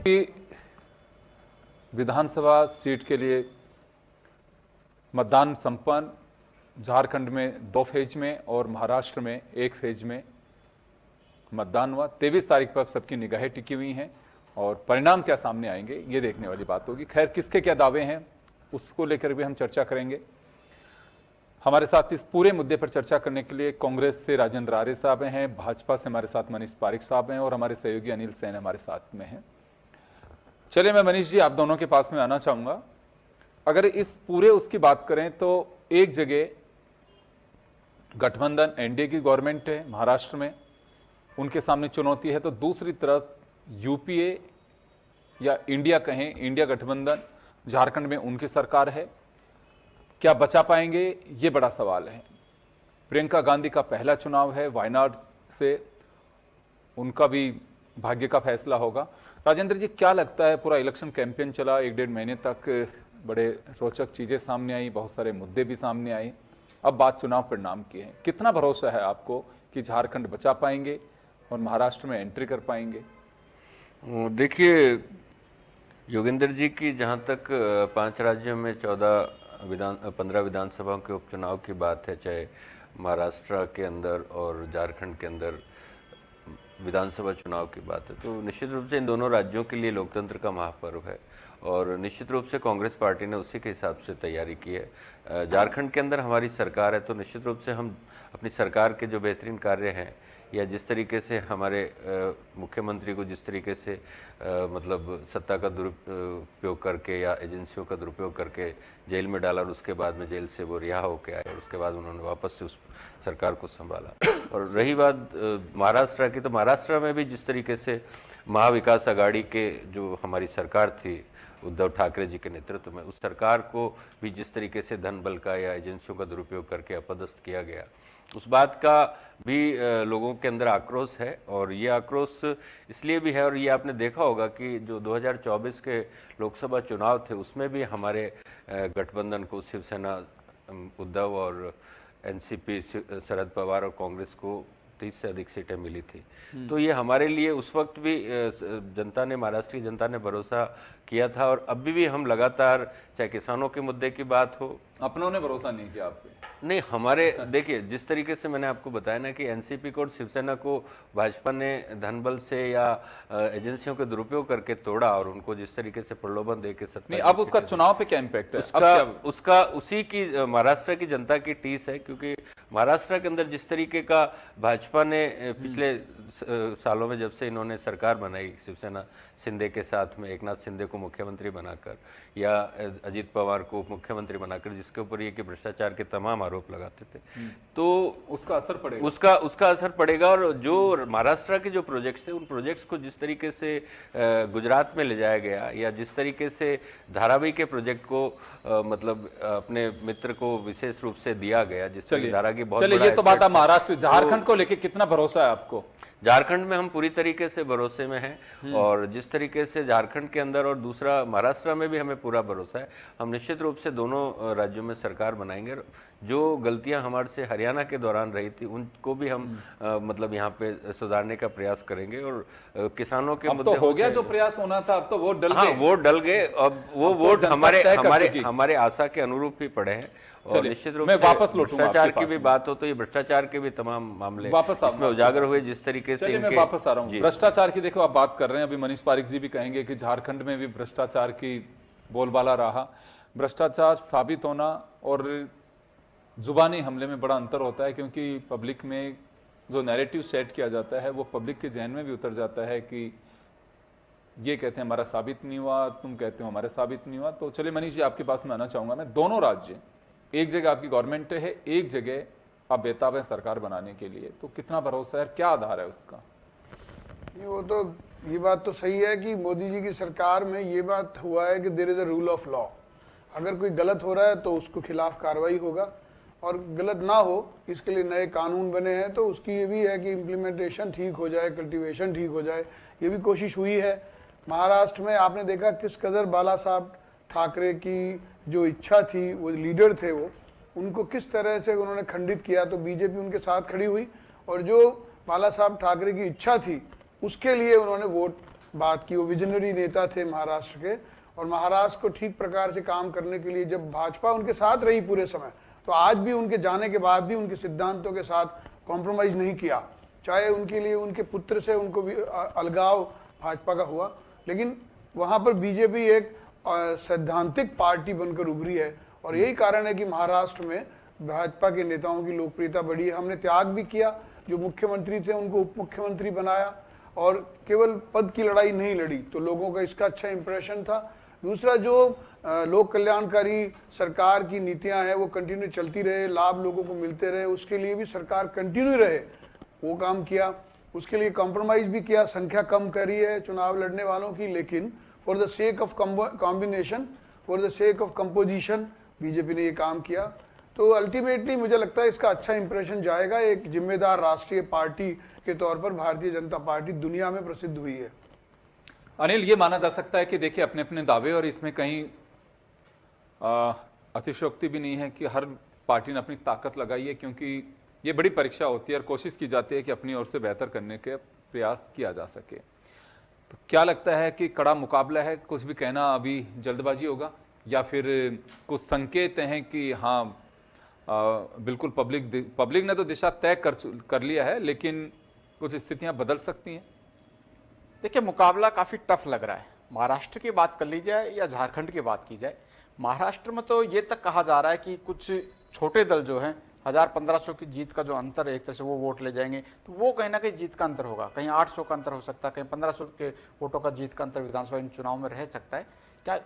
कि विधानसभा सीट के लिए मतदान संपन्न, झारखंड में 2 फेज में और महाराष्ट्र में 1 फेज में मतदान हुआ। 23 तारीख पर सबकी निगाहें टिकी हुई हैं और परिणाम क्या सामने आएंगे ये देखने वाली बात होगी। खैर, किसके क्या दावे हैं उसको लेकर भी हम चर्चा करेंगे। हमारे साथ इस पूरे मुद्दे पर चर्चा करने के लिए कांग्रेस से राजेंद्र आर्य साहब हैं, भाजपा से हमारे साथ मनीष पारिक साहब हैं और हमारे सहयोगी अनिल सेन हमारे साथ में हैं। चलिए, मैं मनीष जी आप दोनों के पास में आना चाहूंगा। अगर इस पूरे उसकी बात करें तो एक जगह गठबंधन एनडीए की गवर्नमेंट है महाराष्ट्र में, उनके सामने चुनौती है, तो दूसरी तरफ यूपीए या इंडिया कहें, इंडिया गठबंधन झारखंड में उनकी सरकार है। क्या बचा पाएंगे ये बड़ा सवाल है। प्रियंका गांधी का पहला चुनाव है वायनाड से, उनका भी भाग्य का फैसला होगा। राजेंद्र जी, क्या लगता है, पूरा इलेक्शन कैंपेन चला 1-1.5 महीने तक, बड़े रोचक चीजें सामने आई, बहुत सारे मुद्दे भी सामने आए, अब बात चुनाव परिणाम की है। कितना भरोसा है आपको कि झारखंड बचा पाएंगे और महाराष्ट्र में एंट्री कर पाएंगे? देखिए योगेंद्र जी की जहाँ तक 5 राज्यों में 15 विधानसभाओं के उपचुनाव की बात है, चाहे महाराष्ट्र के अंदर और झारखंड के अंदर विधानसभा चुनाव की बात है, तो निश्चित रूप से इन दोनों राज्यों के लिए लोकतंत्र का महापर्व है और निश्चित रूप से कांग्रेस पार्टी ने उसी के हिसाब से तैयारी की है। झारखंड के अंदर हमारी सरकार है, तो निश्चित रूप से हम अपनी सरकार के जो बेहतरीन कार्य हैं या जिस तरीके से हमारे मुख्यमंत्री को जिस तरीके से मतलब सत्ता का दुरुपयोग करके या एजेंसियों का दुरुपयोग करके जेल में डाला और उसके बाद में जेल से वो रिहा होकर आए और उसके बाद उन्होंने वापस से उस सरकार को संभाला। और रही बात महाराष्ट्र की, तो महाराष्ट्र में भी जिस तरीके से महाविकास आघाड़ी के जो हमारी सरकार थी उद्धव ठाकरे जी के नेतृत्व में, उस सरकार को भी जिस तरीके से धन बल का या एजेंसियों का दुरुपयोग करके अपदस्थ किया गया, उस बात का भी लोगों के अंदर आक्रोश है। और ये आक्रोश इसलिए भी है, और ये आपने देखा होगा कि जो 2024 के लोकसभा चुनाव थे उसमें भी हमारे गठबंधन को, शिवसेना उद्धव और एनसीपी शरद पवार और कांग्रेस को 30 से अधिक सीटें मिली थी। तो ये हमारे लिए उस वक्त भी जनता ने, महाराष्ट्र की जनता ने भरोसा किया था और अभी भी हम लगातार, चाहे किसानों के मुद्दे की बात हो, अपनों ने भरोसा नहीं किया आप पे? नहीं, हमारे देखिए जिस तरीके से मैंने आपको बताया ना कि एनसीपी को और शिवसेना को भाजपा ने धन बल से या एजेंसियों के दुरुपयोग करके तोड़ा और उनको जिस तरीके से प्रलोभन दे के सत्ता, अब उसका चुनाव पे क्या इम्पैक्ट है? उसका उसी की महाराष्ट्र की जनता की टीस है, क्योंकि महाराष्ट्र के अंदर जिस तरीके का भाजपा ने पिछले सालों में, जब से इन्होंने सरकार बनाई शिवसेना शिंदे के साथ में, एकनाथ शिंदे को मुख्यमंत्री बनाकर या अजीत पवार को मुख्यमंत्री बनाकर, जिसके ऊपर ये कि भ्रष्टाचार के तमाम आरोप लगाते थे, तो उसका असर पड़ेगा। उसका असर पड़ेगा। और जो महाराष्ट्र के जो प्रोजेक्ट्स थे, उन प्रोजेक्ट्स को जिस तरीके से गुजरात में ले जाया गया या जिस तरीके से धारावी के प्रोजेक्ट को मतलब अपने मित्र को विशेष रूप से दिया गया, जिस तरीके धारा की बहुत ये तो बात है। महाराष्ट्र, झारखंड को लेके कितना भरोसा है आपको? झारखंड में हम पूरी तरीके से भरोसे में हैं और जिस तरीके से झारखंड के अंदर और दूसरा महाराष्ट्र में भी हमें पूरा भरोसा है। हम निश्चित रूप से दोनों राज्यों में सरकार बनाएंगे। जो गलतियां हमारे से हरियाणा के दौरान रही थी उनको भी हम मतलब यहाँ पे सुधारने का प्रयास करेंगे और किसानों के मुद्दे हो गया जो प्रयास होना था, अब तो वोट डल गए। हाँ, वोट डल गए। अब वो वोट हमारे आशा के अनुरूप ही पड़े हैं। और निश्चित रूप से भ्रष्टाचार की भी बात हो तो ये भ्रष्टाचार के भी तमाम मामले वापस इसमें उजागर हुए, जिस तरीके से मैं वापस आ रहा हूँ भ्रष्टाचार की। देखो, आप बात कर रहे हैं, अभी मनीष पारिक जी भी कहेंगे कि झारखंड में भी भ्रष्टाचार की बोलबाला रहा। भ्रष्टाचार साबित होना और जुबानी हमले में बड़ा अंतर होता है, क्योंकि पब्लिक में जो नैरेटिव सेट किया जाता है वो पब्लिक के जहन में भी उतर जाता है कि ये कहते हैं हमारा साबित नहीं हुआ, तुम कहते हो हमारा साबित नहीं हुआ। तो चलिए मनीष जी, आपके पास में आना चाहूंगा मैं। दोनों राज्य, एक जगह आपकी गवर्नमेंट है, एक जगह आप बेताब है सरकार बनाने के लिए, तो कितना भरोसा है, क्या आधार है उसका? वो तो ये बात तो सही है कि मोदी जी की सरकार में ये बात हुआ है कि there is a rule of law. अगर कोई गलत हो रहा है तो उसको खिलाफ कार्रवाई होगा और गलत ना हो इसके लिए नए कानून बने हैं, तो उसकी ये भी है कि इम्प्लीमेंटेशन ठीक हो जाए, कल्टीवेशन ठीक हो जाए, ये भी कोशिश हुई है। महाराष्ट्र में आपने देखा किस कदर बाला साहब ठाकरे की जो इच्छा थी, वो लीडर थे, वो उनको किस तरह से उन्होंने खंडित किया, तो बीजेपी उनके साथ खड़ी हुई और जो बाला साहब ठाकरे की इच्छा थी उसके लिए उन्होंने वोट बात की। वो विजनरी नेता थे महाराष्ट्र के, और महाराष्ट्र को ठीक प्रकार से काम करने के लिए जब भाजपा उनके साथ रही पूरे समय, तो आज भी उनके जाने के बाद भी उनके सिद्धांतों के साथ कॉम्प्रोमाइज नहीं किया। चाहे उनके लिए उनके पुत्र से उनको भी अलगाव भाजपा का हुआ, लेकिन वहाँ पर बीजेपी एक सैद्धांतिक पार्टी बनकर उभरी है, और यही कारण है कि महाराष्ट्र में भाजपा के नेताओं की लोकप्रियता बढ़ी है। हमने त्याग भी किया, जो मुख्यमंत्री थे उनको उप मुख्यमंत्री बनाया, और केवल पद की लड़ाई नहीं लड़ी, तो लोगों का इसका अच्छा इंप्रेशन था। दूसरा, जो लोक कल्याणकारी सरकार की नीतियां हैं वो कंटिन्यू चलती रहे, लाभ लोगों को मिलते रहे, उसके लिए भी सरकार कंटिन्यू रहे, वो काम किया। उसके लिए कॉम्प्रोमाइज भी किया, संख्या कम करी है चुनाव लड़ने वालों की, लेकिन for the sake of combination, for the sake of composition BJP ने ये काम किया। तो अल्टीमेटली मुझे लगता है इसका अच्छा इंप्रेशन जाएगा। एक जिम्मेदार राष्ट्रीय पार्टी के तौर पर भारतीय जनता पार्टी दुनिया में प्रसिद्ध हुई है। अनिल, ये माना जा सकता है कि देखिए अपने अपने दावे, और इसमें कहीं अतिशयोक्ति भी नहीं है कि हर पार्टी ने अपनी ताकत लगाई है, क्योंकि ये बड़ी परीक्षा होती है और कोशिश की जाती है कि अपनी ओर से बेहतर करने के प्रयास किया जा सके। तो क्या लगता है कि कड़ा मुकाबला है, कुछ भी कहना अभी जल्दबाजी होगा, या फिर कुछ संकेत हैं कि हाँ बिल्कुल पब्लिक ने तो दिशा तय कर लिया है, लेकिन कुछ स्थितियां बदल सकती हैं? देखिए, मुकाबला काफ़ी टफ लग रहा है। महाराष्ट्र की बात कर ली जाए या झारखंड की बात की जाए, महाराष्ट्र में तो ये तक कहा जा रहा है कि कुछ छोटे दल जो हैं 1000-1500 की जीत का जो अंतर है, एक तरह से वो वोट ले जाएंगे, तो वो कहीं ना कहीं जीत का अंतर होगा। कहीं 800 का अंतर हो सकता है, कहीं 1500 के वोटों का जीत का अंतर विधानसभा इन चुनाव में रह सकता है। क्या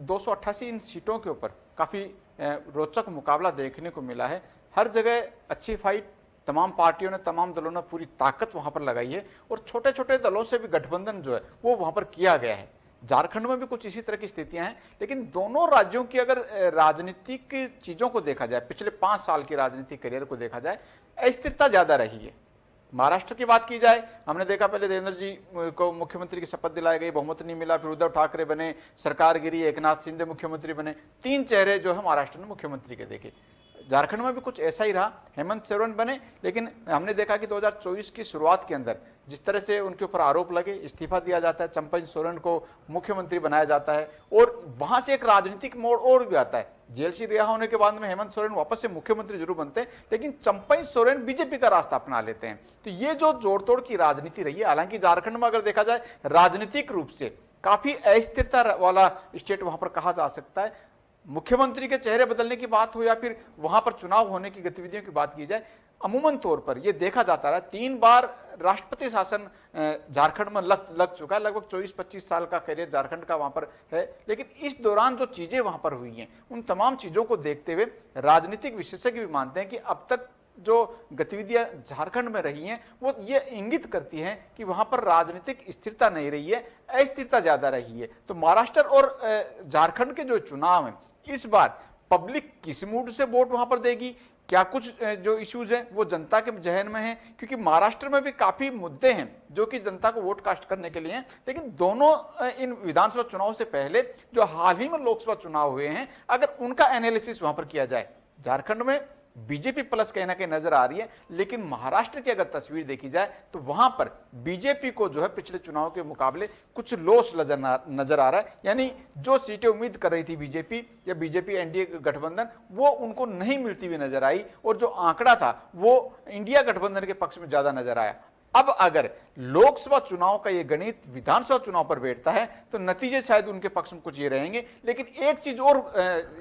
288 इन सीटों के ऊपर काफ़ी रोचक मुकाबला देखने को मिला है। हर जगह अच्छी फाइट, तमाम पार्टियों ने, तमाम दलों ने पूरी ताकत वहां पर लगाई है, और छोटे छोटे दलों से भी गठबंधन जो है वो वहां पर किया गया है। झारखंड में भी कुछ इसी तरह की स्थितियां हैं, लेकिन दोनों राज्यों की अगर राजनीतिक चीजों को देखा जाए, पिछले 5 साल की राजनीतिक करियर को देखा जाए, अस्थिरता ज्यादा रही है। महाराष्ट्र की बात की जाए, हमने देखा पहले देवेंद्र जी को मुख्यमंत्री की शपथ दिलाई गई, बहुमत नहीं मिला, फिर उद्धव ठाकरे बने, सरकार गिरी, एकनाथ शिंदे मुख्यमंत्री बने। 3 चेहरे जो है महाराष्ट्र में मुख्यमंत्री के देखे। झारखंड में भी कुछ ऐसा ही रहा, हेमंत सोरेन बने, लेकिन हमने देखा कि 2024 की शुरुआत के अंदर जिस तरह से उनके ऊपर आरोप लगे, इस्तीफा दिया जाता है, चंपई सोरेन को मुख्यमंत्री बनाया जाता है, और वहां से एक राजनीतिक मोड़ और भी आता है। जेल से रिहा होने के बाद में हेमंत सोरेन वापस से मुख्यमंत्री जरूर बनते हैं, लेकिन चंपई सोरेन बीजेपी का रास्ता अपना लेते हैं। तो ये जो जोड़ तोड़ की राजनीति रही है, हालांकि झारखंड में अगर देखा जाए राजनीतिक रूप से काफी अस्थिरता वाला स्टेट वहां पर कहा जा सकता है। मुख्यमंत्री के चेहरे बदलने की बात हो या फिर वहां पर चुनाव होने की गतिविधियों की बात की जाए, अमूमन तौर पर यह देखा जाता रहा 3 बार राष्ट्रपति शासन झारखंड में लग चुका है। लगभग 24-25 साल का करियर झारखंड का वहां पर है, लेकिन इस दौरान जो चीजें वहां पर हुई हैं, उन तमाम चीजों को देखते हुए राजनीतिक विशेषज्ञ भी मानते हैं कि अब तक जो गतिविधियां झारखंड में रही हैं वो ये इंगित करती हैं कि वहां पर राजनीतिक स्थिरता नहीं रही है, अस्थिरता ज्यादा रही है। तो महाराष्ट्र और झारखंड के जो चुनाव हैं, इस बार पब्लिक किस मूड से वोट वहां पर देगी, क्या कुछ जो इश्यूज हैं वो जनता के जहन में हैं, क्योंकि महाराष्ट्र में भी काफी मुद्दे हैं जो कि जनता को वोट कास्ट करने के लिए हैं। लेकिन दोनों इन विधानसभा चुनाव से पहले जो हाल ही में लोकसभा चुनाव हुए हैं, अगर उनका एनालिसिस वहां पर किया जाए, झारखंड में बीजेपी प्लस कहीं ना कहीं नजर आ रही है, लेकिन महाराष्ट्र की अगर तस्वीर देखी जाए तो वहां पर बीजेपी को जो है पिछले चुनाव के मुकाबले कुछ लॉस नजर आ रहा है। यानी जो सीटें उम्मीद कर रही थी बीजेपी या बीजेपी एनडीए गठबंधन, वो उनको नहीं मिलती हुई नजर आई, और जो आंकड़ा था वो इंडिया गठबंधन के पक्ष में ज्यादा नजर आया। अब अगर लोकसभा चुनाव का ये गणित विधानसभा चुनाव पर बैठता है तो नतीजे शायद उनके पक्ष में कुछ ये रहेंगे। लेकिन एक चीज और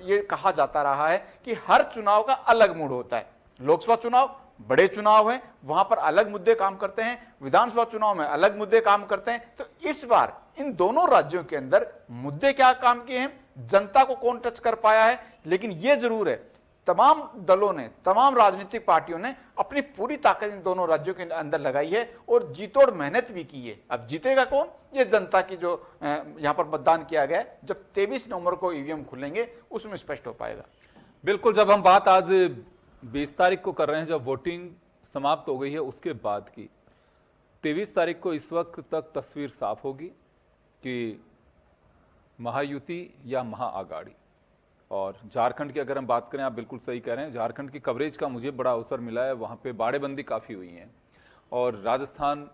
ये कहा जाता रहा है कि हर चुनाव का अलग मूड होता है। लोकसभा चुनाव बड़े चुनाव हैं, वहां पर अलग मुद्दे काम करते हैं, विधानसभा चुनाव में अलग मुद्दे काम करते हैं। तो इस बार इन दोनों राज्यों के अंदर मुद्दे क्या काम किए हैं, जनता को कौन टच कर पाया है, लेकिन यह जरूर है तमाम दलों ने, तमाम राजनीतिक पार्टियों ने अपनी पूरी ताकत इन दोनों राज्यों के अंदर लगाई है और जीतोड़ मेहनत भी की है। अब जीतेगा कौन, ये जनता की जो यहां पर मतदान किया गया है, जब 23 नवंबर को ईवीएम खुलेंगे उसमें स्पष्ट हो पाएगा। बिल्कुल, जब हम बात आज 20 तारीख को कर रहे हैं, जब वोटिंग समाप्त हो गई है, उसके बाद की 23 तारीख को इस वक्त तक तस्वीर साफ होगी कि महायुति या महाआघाड़ी। और झारखंड की अगर हम बात करें, आप बिल्कुल सही कह रहे हैं, झारखंड की कवरेज का मुझे बड़ा अवसर मिला है, वहाँ पे बाड़ेबंदी काफ़ी हुई है। और राजस्थान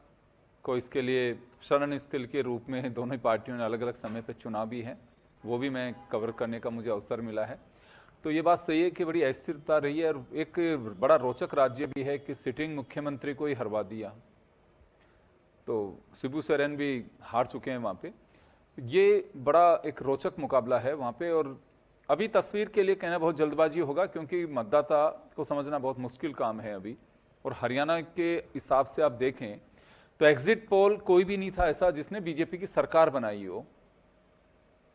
को इसके लिए शरण स्थल के रूप में दोनों ही पार्टियों ने अलग अलग समय पर चुना भी है, वो भी मैं कवर करने का मुझे अवसर मिला है। तो ये बात सही है कि बड़ी अस्थिरता रही है, और एक बड़ा रोचक राज्य भी है कि सिटिंग मुख्यमंत्री को ही हरवा दिया। तो शिबू सोरेन भी हार चुके हैं वहाँ पे। ये बड़ा एक रोचक मुकाबला है वहाँ पे, और अभी तस्वीर के लिए कहना बहुत जल्दबाजी होगा, क्योंकि मतदाता को समझना बहुत मुश्किल काम है अभी। और हरियाणा के हिसाब से आप देखें तो एग्जिट पोल कोई भी नहीं था ऐसा जिसने बीजेपी की सरकार बनाई हो,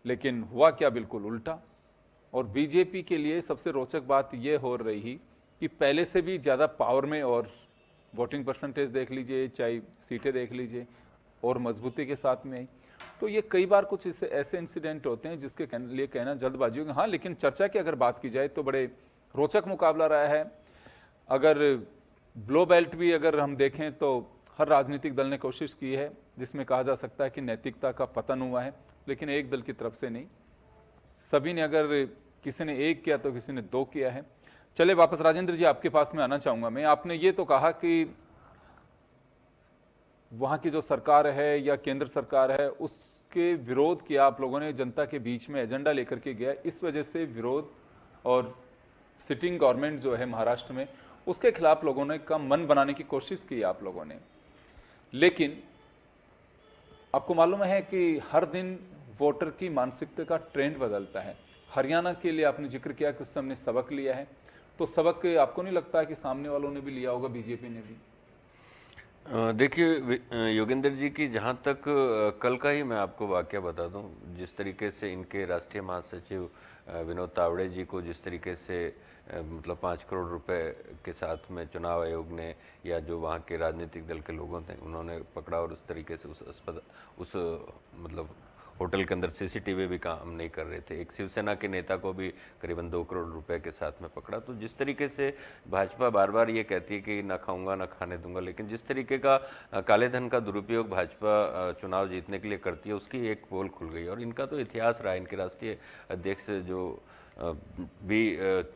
लेकिन हुआ क्या, बिल्कुल उल्टा। और बीजेपी के लिए सबसे रोचक बात यह हो रही कि पहले से भी ज़्यादा पावर में, और वोटिंग परसेंटेज देख लीजिए, चाहे सीटें देख लीजिए, और मजबूती के साथ में आई। तो ये कई बार कुछ ऐसे इंसिडेंट होते हैं जिसके लिए कहना जल्दबाजी होगी। हाँ, लेकिन चर्चा की अगर बात की जाए तो बड़े रोचक मुकाबला रहा है। अगर ब्लो बेल्ट भी अगर हम देखें तो हर राजनीतिक दल ने कोशिश की है, जिसमें कहा जा सकता है कि नैतिकता का पतन हुआ है, लेकिन एक दल की तरफ से नहीं, सभी ने, अगर किसी ने एक किया तो किसी ने दो किया है। चले वापस राजेंद्र जी आपके पास में आना चाहूंगा मैं। आपने ये तो कहा कि वहां की जो सरकार है या केंद्र सरकार है उसके विरोध किया आप लोगों ने, जनता के बीच में एजेंडा लेकर के गया, इस वजह से विरोध और सिटिंग गवर्नमेंट जो है महाराष्ट्र में उसके खिलाफ लोगों ने का मन बनाने की कोशिश की आप लोगों ने। लेकिन आपको मालूम है कि हर दिन वोटर की मानसिकता का ट्रेंड बदलता है। हरियाणा के लिए आपने जिक्र किया कि उससे हमने सबक लिया है, तो सबक आपको नहीं लगता है कि सामने वालों ने भी लिया होगा, बीजेपी ने भी? देखिए योगेंद्र जी की जहाँ तक कल का ही मैं आपको वाकया बता दूं, जिस तरीके से इनके राष्ट्रीय महासचिव विनोद तावड़े जी को जिस तरीके से मतलब 5 करोड़ रुपए के साथ में चुनाव आयोग ने या जो वहाँ के राजनीतिक दल के लोगों थे उन्होंने पकड़ा, और उस तरीके से उस मतलब होटल के अंदर सीसीटीवी भी काम नहीं कर रहे थे। एक शिवसेना के नेता को भी करीबन 2 करोड़ रुपए के साथ में पकड़ा। तो जिस तरीके से भाजपा बार बार ये कहती है कि ना खाऊंगा ना खाने दूंगा, लेकिन जिस तरीके का काले धन का दुरुपयोग भाजपा चुनाव जीतने के लिए करती है उसकी एक पोल खुल गई। और इनका तो इतिहास रहा, इनके राष्ट्रीय अध्यक्ष जो भी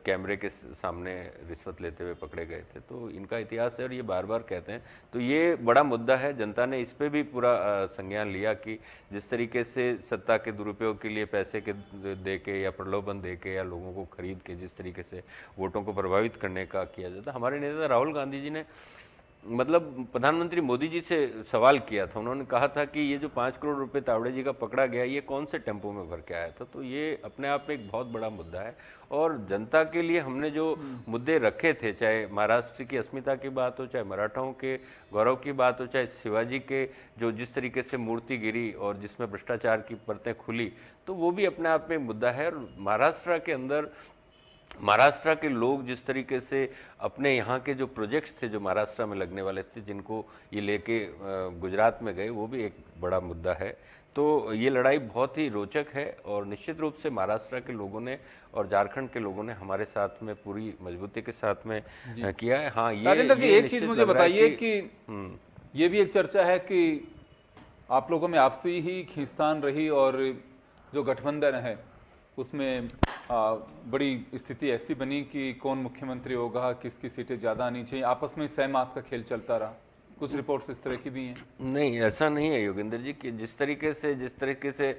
कैमरे के सामने रिश्वत लेते हुए पकड़े गए थे, तो इनका इतिहास है और ये बार बार कहते हैं। तो ये बड़ा मुद्दा है, जनता ने इस पे भी पूरा संज्ञान लिया कि जिस तरीके से सत्ता के दुरुपयोग के लिए पैसे के दे के या प्रलोभन दे के या लोगों को खरीद के जिस तरीके से वोटों को प्रभावित करने का किया जाता। हमारे नेता राहुल गांधी जी ने मतलब प्रधानमंत्री मोदी जी से सवाल किया था, उन्होंने कहा था कि ये जो 5 करोड़ रुपए तावड़े जी का पकड़ा गया ये कौन से टेम्पो में भर के आया था। तो ये अपने आप में एक बहुत बड़ा मुद्दा है, और जनता के लिए हमने जो मुद्दे रखे थे, चाहे महाराष्ट्र की अस्मिता की बात हो, चाहे मराठाओं के गौरव की बात हो, चाहे शिवाजी के जो जिस तरीके से मूर्ति गिरी और जिसमें भ्रष्टाचार की परतें खुली, तो वो भी अपने आप में एक मुद्दा है। और महाराष्ट्र के अंदर महाराष्ट्र के लोग जिस तरीके से अपने यहाँ के जो प्रोजेक्ट्स थे जो महाराष्ट्र में लगने वाले थे, जिनको ये लेके गुजरात में गए, वो भी एक बड़ा मुद्दा है। तो ये लड़ाई बहुत ही रोचक है, और निश्चित रूप से महाराष्ट्र के लोगों ने और झारखंड के लोगों ने हमारे साथ में पूरी मजबूती के साथ में किया है। हाँ, ये राजेंद्र जी एक चीज मुझे बताइए कि ये भी एक चर्चा है कि आप लोगों में आपसी ही खींचतान रही, और जो गठबंधन है उसमें बड़ी स्थिति ऐसी बनी कि कौन मुख्यमंत्री होगा, किसकी सीटें ज़्यादा आनी चाहिए, आपस में सहमत का खेल चलता रहा। कुछ रिपोर्ट्स इस तरह की भी हैं। नहीं, ऐसा नहीं है योगेंद्र जी कि जिस तरीके से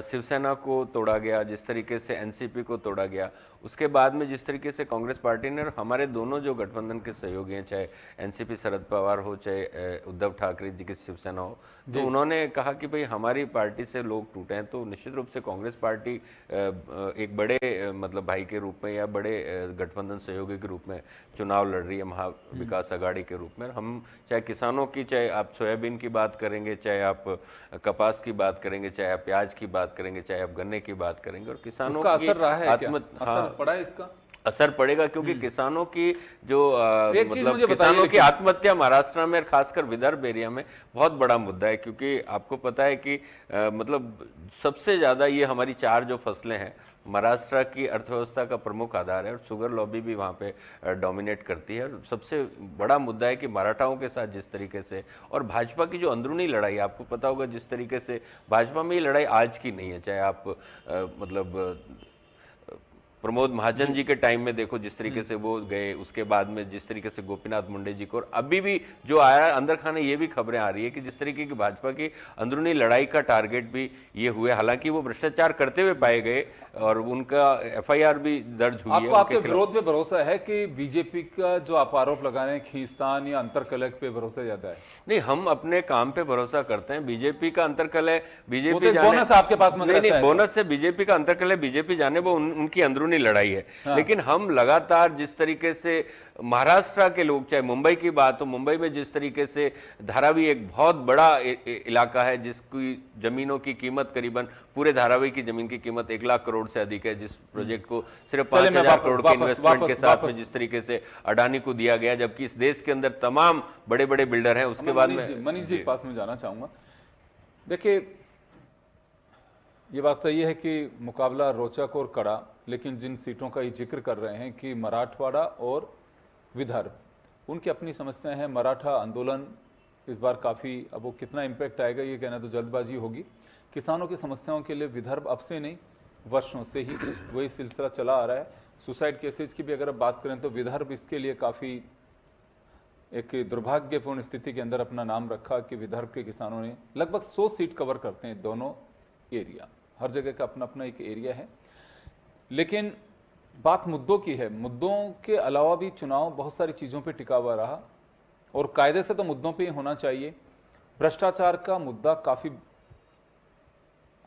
शिवसेना को तोड़ा गया, जिस तरीके से एनसीपी को तोड़ा गया, उसके बाद में जिस तरीके से कांग्रेस पार्टी ने और हमारे दोनों जो गठबंधन के सहयोगी हैं, चाहे एनसीपी शरद पवार हो, चाहे उद्धव ठाकरे जी की शिवसेना हो, तो उन्होंने कहा कि भाई हमारी पार्टी से लोग टूटे हैं, तो निश्चित रूप से कांग्रेस पार्टी एक बड़े मतलब भाई के रूप में या बड़े गठबंधन सहयोगी के रूप में चुनाव लड़ रही है, महा विकास अघाड़ी के रूप में। हम चाहे किसानों की, चाहे आप सोयाबीन की बात करेंगे, चाहे आप कपास की बात करेंगे, चाहे आप प्याज की बात करेंगे, चाहे आप गन्ने की बात करेंगे, और किसानों का असर रहा है क्या? हाँ, असर पड़ा है इसका? असर पड़ेगा, क्योंकि किसानों की जो मतलब किसानों की आत्महत्या महाराष्ट्र में और खासकर विदर्भ एरिया में बहुत बड़ा मुद्दा है। क्योंकि आपको पता है कि मतलब सबसे ज्यादा ये हमारी 4 जो फसलें हैं महाराष्ट्र की अर्थव्यवस्था का प्रमुख आधार है, और शुगर लॉबी भी वहाँ पे डोमिनेट करती है। और सबसे बड़ा मुद्दा है कि मराठाओं के साथ जिस तरीके से, और भाजपा की जो अंदरूनी लड़ाई, आपको पता होगा जिस तरीके से भाजपा में ये लड़ाई आज की नहीं है, चाहे आप मतलब प्रमोद महाजन जी के टाइम में देखो जिस तरीके से वो गए, उसके बाद में जिस तरीके से गोपीनाथ मुंडे जी को, और अभी भी जो आया है अंदर खाने ये भी खबरें आ रही है कि जिस तरीके की भाजपा की अंदरूनी लड़ाई का टारगेट भी ये हुए, हालांकि वो भ्रष्टाचार करते हुए पाए गए और उनका FIR भी दर्ज हुई है। आपको आपके उनके खिलाफ। विरोध पे भरोसा है कि बीजेपी का जो आप आरोप लगा रहे हैं खींचतान या अंतरकलह पे भरोसा ज्यादा है? नहीं, हम अपने काम पे भरोसा करते हैं। बीजेपी का अंतरकलह वो बीजेपी तो जाने, बोनस आपके पास मगर नहीं ऐसा है। बोनस से बीजेपी का अंतरकलह बीजेपी जाने, वो उनकी अंदरूनी लड़ाई है। हाँ। लेकिन हम लगातार जिस तरीके से महाराष्ट्र के लोग, चाहे मुंबई की बात हो, मुंबई में जिस तरीके से धारावी एक बहुत बड़ा इलाका है जिसकी जमीनों की कीमत करीबन, पूरे धारावी की जमीन की कीमत 1 लाख करोड़ से अधिक है, जिस प्रोजेक्ट को सिर्फ 5,000 करोड़ के इन्वेस्टमेंट के साथ में जिस तरीके से अडानी को दिया गया, जबकि इस देश के अंदर तमाम बड़े बड़े बिल्डर हैं। उसके बाद में मनीष जी के पास में जाना चाहूंगा। देखिए, ये बात सही है कि मुकाबला रोचक और कड़ा, लेकिन जिन सीटों का ये जिक्र कर रहे हैं कि मराठवाड़ा और विदर्भ, उनकी अपनी समस्याएं हैं। मराठा आंदोलन इस बार काफ़ी, अब वो कितना इम्पैक्ट आएगा ये कहना तो जल्दबाजी होगी। किसानों की समस्याओं के लिए विदर्भ अब से नहीं, वर्षों से ही वही सिलसिला चला आ रहा है। सुसाइड केसेज की भी अगर अब बात करें तो विदर्भ इसके लिए काफ़ी एक दुर्भाग्यपूर्ण स्थिति के अंदर अपना नाम रखा कि विदर्भ के किसानों ने लगभग 100 सीट कवर करते हैं दोनों एरिया, हर जगह का अपना अपना एक एरिया है। लेकिन बात मुद्दों की है, मुद्दों के अलावा भी चुनाव बहुत सारी चीज़ों पे टिका हुआ रहा और कायदे से तो मुद्दों पे ही होना चाहिए। भ्रष्टाचार का मुद्दा काफ़ी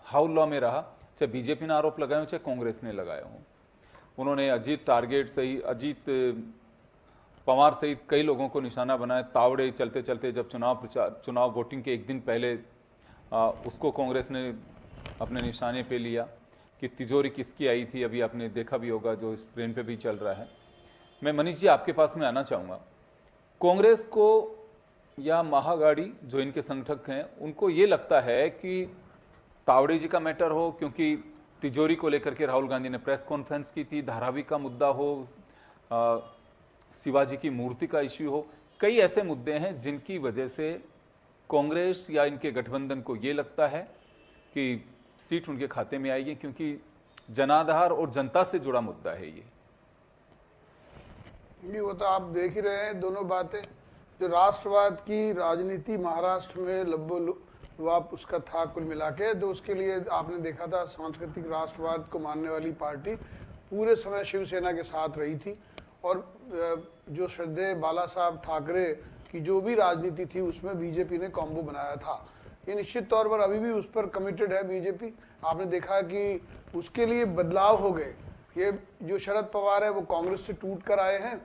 हाउ लॉ में रहा, चाहे बीजेपी ने आरोप लगाए हो चाहे कांग्रेस ने लगाए हों। उन्होंने अजीत टारगेट सही, अजीत पवार सहित कई लोगों को निशाना बनाया। तावड़े चलते चलते जब चुनाव वोटिंग के एक दिन पहले उसको कांग्रेस ने अपने निशाने पे लिया कि तिजोरी किसकी आई थी, अभी आपने देखा भी होगा जो स्क्रीन पे भी चल रहा है। मैं मनीष जी आपके पास में आना चाहूँगा। कांग्रेस को या महागाड़ी जो इनके संगठक हैं उनको ये लगता है कि तावड़े जी का मैटर हो, क्योंकि तिजोरी को लेकर के राहुल गांधी ने प्रेस कॉन्फ्रेंस की थी, धारावी का मुद्दा हो, शिवाजी की मूर्ति का इश्यू हो, कई ऐसे मुद्दे हैं जिनकी वजह से कांग्रेस या इनके गठबंधन को ये लगता है कि सीट उनके खाते में आएगी, क्योंकि जनाधार और जनता से जुड़ा मुद्दा है ये। नहीं, वो तो आप देख ही रहे हैं दोनों बातें। जो राष्ट्रवाद की राजनीति महाराष्ट्र में लब्बो-लुआब उसका था कुल मिला के, तो उसके लिए आपने देखा था सांस्कृतिक राष्ट्रवाद को मानने वाली पार्टी पूरे समय शिवसेना के साथ रही थी। और जो श्रद्धेय बाला साहब ठाकरे की जो भी राजनीति थी उसमें बीजेपी ने कॉम्बो बनाया था। ये निश्चित तौर पर अभी भी उस पर कमिटेड है बीजेपी। आपने देखा कि उसके लिए बदलाव हो गए। ये जो शरद पवार है वो कांग्रेस से टूट कर आए हैं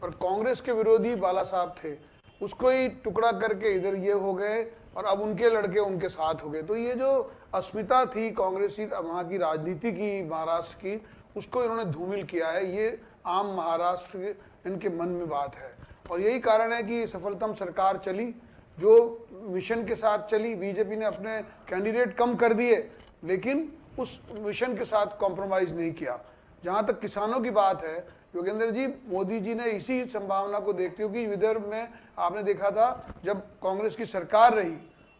और कांग्रेस के विरोधी बाला साहब थे, उसको ही टुकड़ा करके इधर ये हो गए और अब उनके लड़के उनके साथ हो गए। तो ये जो अस्मिता थी कांग्रेसी वहाँ की राजनीति की, महाराष्ट्र की, उसको इन्होंने धूमिल किया है। ये आम महाराष्ट्र के इनके मन में बात है और यही कारण है कि सफलतम सरकार चली जो मिशन के साथ चली। बीजेपी ने अपने कैंडिडेट कम कर दिए लेकिन उस मिशन के साथ कॉम्प्रोमाइज नहीं किया। जहां तक किसानों की बात है, योगेंद्र जी, मोदी जी ने इसी संभावना को देखते हुए कि विदर्भ में आपने देखा था जब कांग्रेस की सरकार रही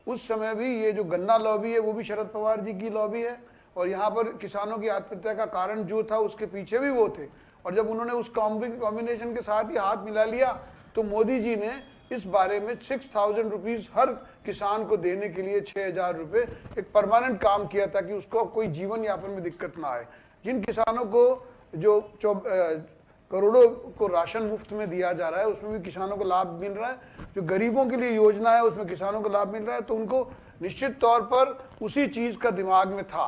उस समय भी ये जो गन्ना लॉबी है वो भी शरद पवार जी की लॉबी है और यहाँ पर किसानों की आत्महत्या का कारण जो था उसके पीछे भी वो थे। और जब उन्होंने उस कॉम्बिनेशन के साथ ही हाथ मिला लिया तो मोदी जी ने इस बारे में 6,000 रुपीज हर किसान को देने के लिए 6,000 रुपये एक परमानेंट काम किया ताकि उसको कोई जीवन यापन में दिक्कत ना आए। जिन किसानों को जो करोड़ों को राशन मुफ्त में दिया जा रहा है उसमें भी किसानों को लाभ मिल रहा है, जो गरीबों के लिए योजना है उसमें किसानों को लाभ मिल रहा है। तो उनको निश्चित तौर पर उसी चीज का दिमाग में था।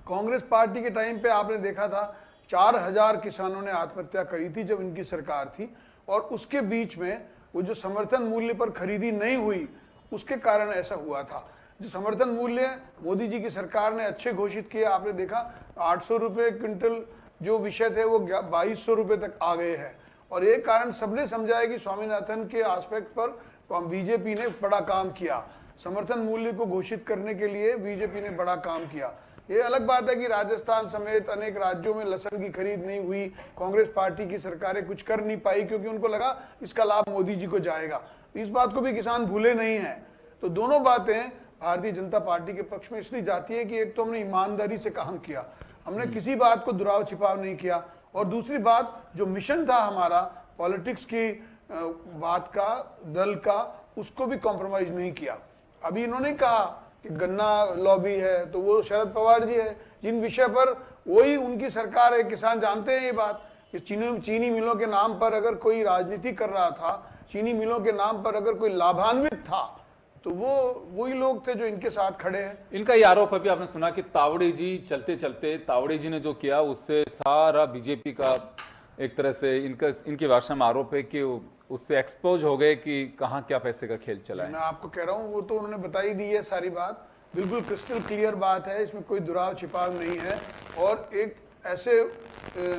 कांग्रेस पार्टी के टाइम पे आपने देखा था 4,000 किसानों ने आत्महत्या करी थी जब इनकी सरकार थी और उसके बीच में वो जो समर्थन मूल्य पर खरीदी नहीं हुई उसके कारण ऐसा हुआ था। जो समर्थन मूल्य मोदी जी की सरकार ने अच्छे घोषित किए, आपने देखा 800 रुपये क्विंटल जो विषय थे वो 2,200 रुपये तक आ गए हैं। और एक कारण सबने समझा है कि स्वामीनाथन के एस्पेक्ट पर बीजेपी ने बड़ा काम किया, समर्थन मूल्य को घोषित करने के लिए बीजेपी ने बड़ा काम किया। ये अलग बात है कि राजस्थान समेत अनेक राज्यों में लहसुन की खरीद नहीं हुई, कांग्रेस पार्टी की सरकारें कुछ कर नहीं पाई क्योंकि उनको लगा इसका लाभ मोदी जी को जाएगा। इस बात को भी किसान भूले नहीं हैं। तो दोनों बातें भारतीय जनता पार्टी के पक्ष में इसलिए जाती है कि एक तो हमने ईमानदारी से काम किया, हमने किसी बात को दुराव छिपाव नहीं किया। और दूसरी बात, जो मिशन था हमारा पॉलिटिक्स की बात का, दल का, उसको भी कॉम्प्रोमाइज नहीं किया। अभी इन्होंने कहा कि गन्ना लॉबी है, तो वो शरद पवार जी है जिन विषय पर वही उनकी सरकार है। किसान जानते हैं ये बात कि चीनी मिलों के नाम पर अगर कोई राजनीति कर रहा था, चीनी मिलों के नाम पर अगर कोई लाभान्वित था, तो वो वही लोग थे जो इनके साथ खड़े हैं। इनका ये आरोप अभी आपने सुना कि तावड़े जी चलते चलते तावड़े जी ने जो किया उससे सारा बीजेपी का एक तरह से इनके भाषा में आरोप है कि उससे एक्सपोज हो गए कि कहाँ क्या पैसे का खेल चला है। मैं आपको कह रहा हूँ, वो तो उन्होंने बताई दी है सारी बात, बिल्कुल क्रिस्टल क्लियर बात है, इसमें कोई दुराव छिपाव नहीं है। और एक ऐसे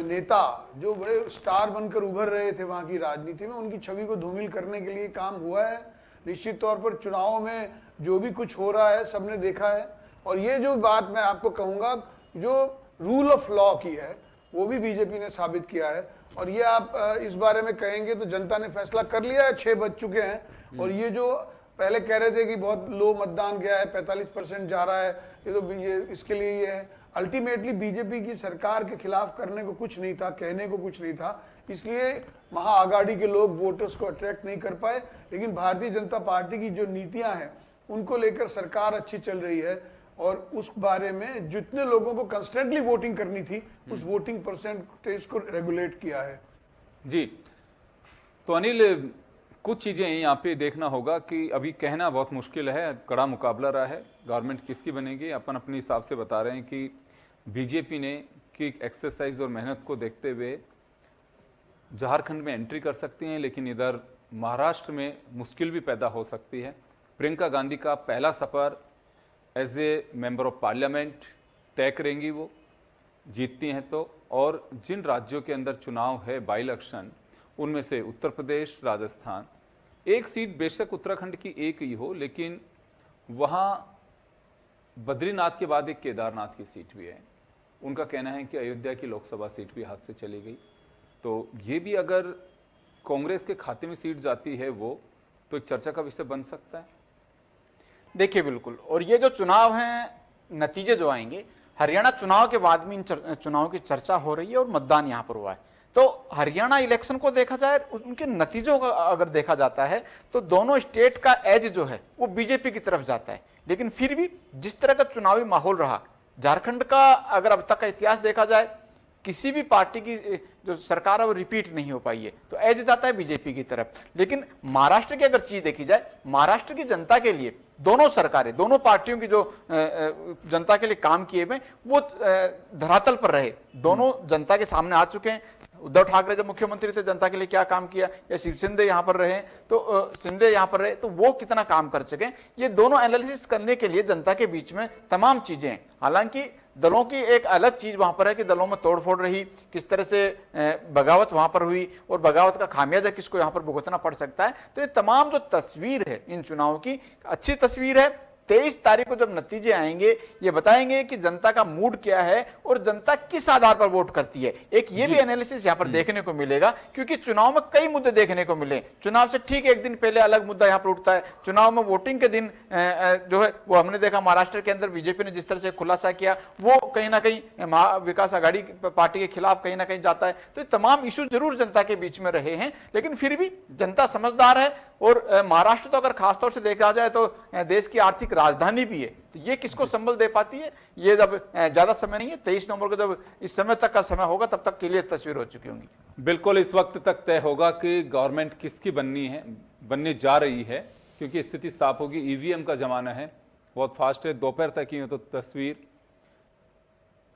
नेता जो बड़े स्टार बनकर उभर रहे थे वहां की राजनीति में, उनकी छवि को धूमिल करने के लिए काम हुआ है। निश्चित तौर पर चुनाव में जो भी कुछ हो रहा है सबने देखा है। और ये जो बात मैं आपको कहूंगा, जो रूल ऑफ लॉ की है, वो भी बीजेपी ने साबित किया है। और ये आप इस बारे में कहेंगे तो जनता ने फैसला कर लिया है, 6 बज चुके हैं। और ये जो पहले कह रहे थे कि बहुत लो मतदान गया है, 45% जा रहा है, ये तो इसके लिए ये है। अल्टीमेटली बीजेपी की सरकार के खिलाफ करने को कुछ नहीं था, कहने को कुछ नहीं था, इसलिए महाआघाड़ी के लोग वोटर्स को अट्रैक्ट नहीं कर पाए। लेकिन भारतीय जनता पार्टी की जो नीतियां हैं उनको लेकर सरकार अच्छी चल रही है। और उस बारे में जितने लोगों को कंस्टेंटली वोटिंग करनी थी, उस वोटिंग परसेंटेज को रेगुलेट किया है। जी, तो अनिल, कुछ चीजें यहाँ पे देखना होगा कि अभी कहना बहुत मुश्किल है, कड़ा मुकाबला रहा है, गवर्नमेंट किसकी बनेगी। अपन अपने हिसाब से बता रहे हैं कि बीजेपी ने की एक्सरसाइज और मेहनत को देखते हुए झारखंड में एंट्री कर सकती हैं, लेकिन इधर महाराष्ट्र में मुश्किल भी पैदा हो सकती है। प्रियंका गांधी का पहला सफर as a member of parliament तय करेंगी वो, जीतती हैं तो। और जिन राज्यों के अंदर चुनाव है बाई इलेक्शन, उनमें से उत्तर प्रदेश, राजस्थान, एक सीट बेशक उत्तराखंड की एक ही हो, लेकिन वहाँ बद्रीनाथ के बाद एक केदारनाथ की सीट भी है। उनका कहना है कि अयोध्या की लोकसभा सीट भी हाथ से चली गई। तो ये भी अगर कांग्रेस के खाते में सीट जाती है वो, तो एक चर्चा का विषय बन सकता है। देखिए बिल्कुल, और ये जो चुनाव हैं, नतीजे जो आएंगे, हरियाणा चुनाव के बाद में इन चुनाव की चर्चा हो रही है और मतदान यहाँ पर हुआ है। तो हरियाणा इलेक्शन को देखा जाए, उनके नतीजों का अगर देखा जाता है, तो दोनों स्टेट का एज जो है वो बीजेपी की तरफ जाता है। लेकिन फिर भी जिस तरह का चुनावी माहौल रहा, झारखंड का अगर अब तक का इतिहास देखा जाए, किसी भी पार्टी की जो सरकार है वो रिपीट नहीं हो पाई है, तो एज जाता है बीजेपी की तरफ। लेकिन महाराष्ट्र की अगर चीज देखी जाए, महाराष्ट्र की जनता के लिए दोनों सरकारें, दोनों पार्टियों की जो जनता के लिए काम किए हुए वो धरातल पर रहे, दोनों जनता के सामने आ चुके हैं। उद्धव ठाकरे जब मुख्यमंत्री थे, जनता के लिए क्या काम किया, या शिंदे यहाँ पर रहे तो शिंदे यहाँ पर रहे तो वो कितना काम कर सके, ये दोनों एनालिसिस करने के लिए जनता के बीच में तमाम चीजें हैं। हालांकि दलों की एक अलग चीज वहां पर है कि दलों में तोड़फोड़ रही, किस तरह से बगावत वहां पर हुई और बगावत का खामियाजा किसको यहां पर भुगतना पड़ सकता है। तो ये तमाम जो तस्वीर है इन चुनाव की, अच्छी तस्वीर है। 23 तारीख को जब नतीजे आएंगे, ये बताएंगे कि जनता का मूड क्या है और जनता किस आधार पर वोट करती है। एक ये भी एनालिसिस यहाँ पर देखने को मिलेगा, क्योंकि चुनाव में कई मुद्दे देखने को मिले। चुनाव से ठीक एक दिन पहले अलग मुद्दा यहाँ पर उठता है, चुनाव में वोटिंग के दिन जो है वो हमने देखा महाराष्ट्र के अंदर बीजेपी ने जिस तरह से खुलासा किया, वो कहीं ना कहीं विकास आघाड़ी पार्टी के खिलाफ कहीं ना कहीं जाता है। तो ये तमाम इशू जरूर जनता के बीच में रहे हैं, लेकिन फिर भी जनता समझदार है। और महाराष्ट्र तो अगर खासतौर से देखा जाए तो देश की आर्थिक राजधानी भी है, तो ये किसको संबल दे पाती है, ये जब ज्यादा समय नहीं है, 23 नवंबर को जब इस समय तक का समय होगा, तब तक क्लियर तस्वीर हो चुकी होंगी। बिल्कुल, इस वक्त तक तय होगा कि गवर्नमेंट किसकी बनने जा रही है, क्योंकि स्थिति साफ होगी। ईवीएम का जमाना है, बहुत फास्ट है। दोपहर तक ही तो तस्वीर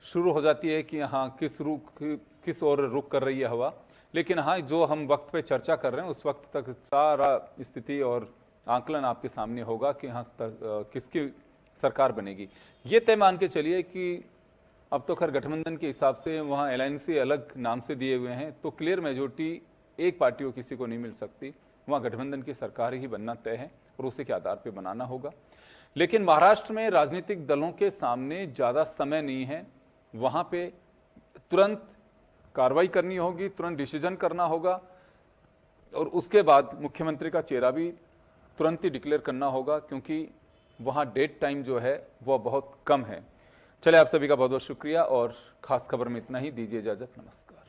शुरू हो जाती है कि हाँ किस ओर रुख कर रही है हवा। लेकिन हाँ, जो हम वक्त पे चर्चा कर रहे हैं उस वक्त तक सारा स्थिति और आंकलन आपके सामने होगा कि हाँ किसकी सरकार बनेगी। ये तय मान के चलिए कि अब तो खैर गठबंधन के हिसाब से वहाँ एलायंसी अलग नाम से दिए हुए हैं, तो क्लियर मेजोरिटी एक पार्टी को किसी को नहीं मिल सकती। वहाँ गठबंधन की सरकार ही बनना तय है और उसी के आधार पर बनाना होगा। लेकिन महाराष्ट्र में राजनीतिक दलों के सामने ज़्यादा समय नहीं है, वहाँ पे तुरंत कार्रवाई करनी होगी, तुरंत डिसीजन करना होगा और उसके बाद मुख्यमंत्री का चेहरा भी तुरंत ही डिक्लेयर करना होगा, क्योंकि वहाँ डेट टाइम जो है वह बहुत कम है। चले, आप सभी का बहुत बहुत शुक्रिया और खास खबर में इतना ही। दीजिए इजाजत, नमस्कार।